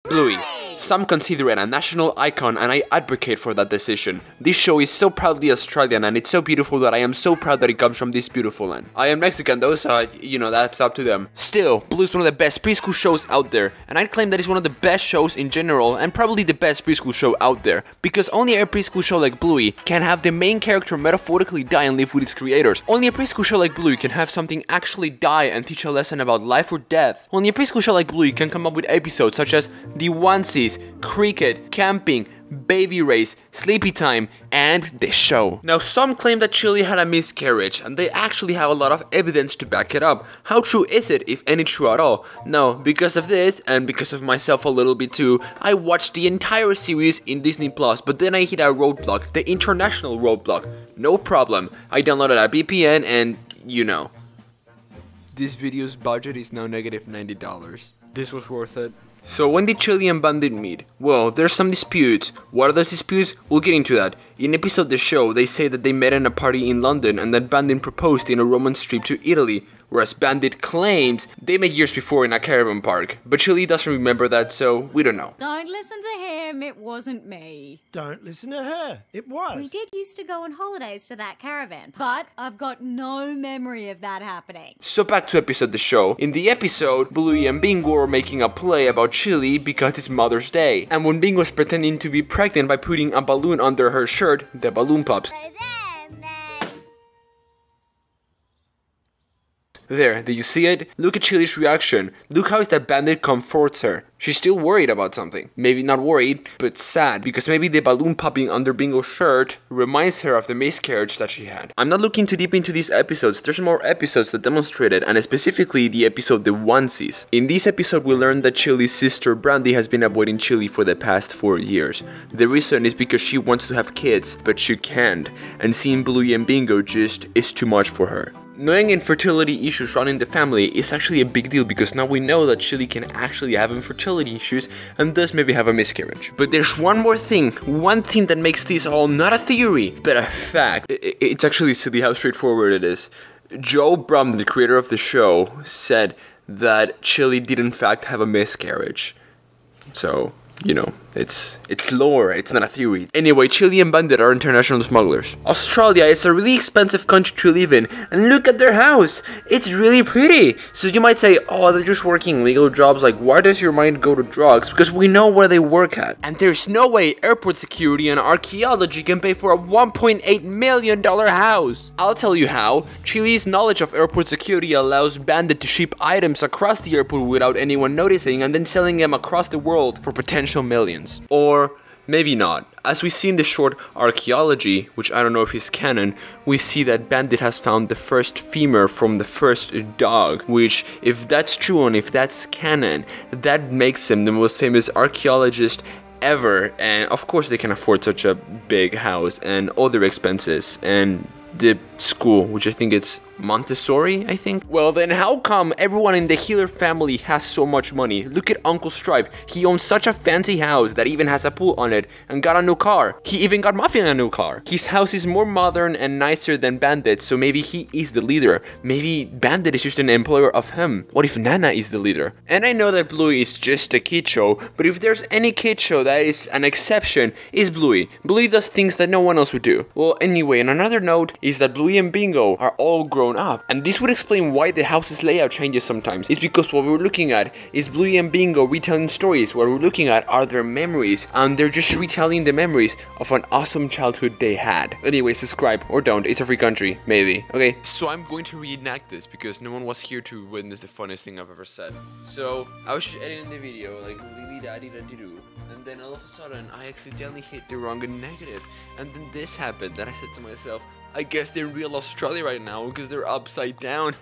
Bluey. Some consider it a national icon and I advocate for that decision. This show is so proudly Australian and it's so beautiful that I am so proud that it comes from this beautiful land. I am Mexican though, so that's up to them. Still, Bluey is one of the best preschool shows out there, and I'd claim that it's one of the best shows in general and probably the best preschool show out there, because only a preschool show like Bluey can have the main character metaphorically die and live with its creators. Only a preschool show like Bluey can have something actually die and teach a lesson about life or death. Only a preschool show like Bluey can come up with episodes such as the onesies, cricket, camping, baby race, sleepy time, and the show. Now, some claim that Chili had a miscarriage, and they actually have a lot of evidence to back it up. How true is it, if any true at all? No, because of this, and because of myself a little bit too, I watched the entire series in Disney Plus, but then I hit a roadblock, the international roadblock. No problem, I downloaded a VPN and, This video's budget is now negative $90. This was worth it. So when did Chili and Bandit meet? Well, there's some disputes. What are those disputes? We'll get into that. In episode The Show, they say that they met in a party in London and that Bandit proposed in a romance trip to Italy, whereas Bandit claims they met years before in a caravan park. But Chili doesn't remember that, so we don't know. Don't listen to him, it wasn't me. Don't listen to her, it was. We did used to go on holidays to that caravan, but I've got no memory of that happening. So back to episode The Show. In the episode, Bluey and Bingo are making a play about Chili because it's Mother's Day. And when Bingo's pretending to be pregnant by putting a balloon under her shirt, the balloon pops. There, did you see it? Look at Chili's reaction. Look how that Bandit comforts her. She's still worried about something. Maybe not worried, but sad, because maybe the balloon popping under Bingo's shirt reminds her of the miscarriage that she had. I'm not looking too deep into these episodes. There's more episodes that demonstrate it, and specifically the episode The Onesies. In this episode, we learned that Chili's sister Brandy has been avoiding Chili for the past 4 years. The reason is because she wants to have kids, but she can't, and seeing Bluey and Bingo just is too much for her. Knowing infertility issues running the family is actually a big deal, because now we know that Chili can actually have infertility issues and thus maybe have a miscarriage. But there's one more thing, one thing that makes this all not a theory, but a fact. It's actually silly how straightforward it is. Joe Brum, the creator of the show, said that Chili did in fact have a miscarriage. So, it's lore, it's not a theory. Anyway, Chili and Bandit are international smugglers. Australia is a really expensive country to live in, and look at their house! It's really pretty! So you might say, oh, they're just working legal jobs, like why does your mind go to drugs? Because we know where they work at. And there's no way airport security and archaeology can pay for a $1.8 million house! I'll tell you how. Chili's knowledge of airport security allows Bandit to ship items across the airport without anyone noticing and then selling them across the world for potential millions. Or maybe not. As we see in the short Archaeology, which I don't know if is canon, we see that Bandit has found the first femur from the first dog, which, if that's true and if that's canon, that makes him the most famous archaeologist ever. And of course they can afford such a big house and other expenses and the school, which I think it's Montessori, I think. Well then, how come everyone in the Healer family has so much money? Look at Uncle Stripe. He owns such a fancy house that even has a pool on it and got a new car. He even got Muffin a new car. His house is more modern and nicer than Bandit, so maybe he is the leader. Maybe Bandit is just an employer of him. What if Nana is the leader? And I know that Bluey is just a kid show, but if there's any kid show that is an exception, is Bluey. Bluey does things that no one else would do. Well, anyway, and another note is that Bluey and Bingo are all grown up, and this would explain why the house's layout changes sometimes. It's because what we're looking at is Bluey and Bingo retelling stories. What we're looking at are their memories, and they're just retelling the memories of an awesome childhood they had. Anyway, subscribe or don't. It's a free country, maybe. Okay, so I'm going to reenact this because no one was here to witness the funniest thing I've ever said. So I was just editing the video like lily daddy da doo, and then all of a sudden I accidentally hit the wrong negative, and then this happened. That I said to myself, I guess they're in real Australia right now because they're upside down.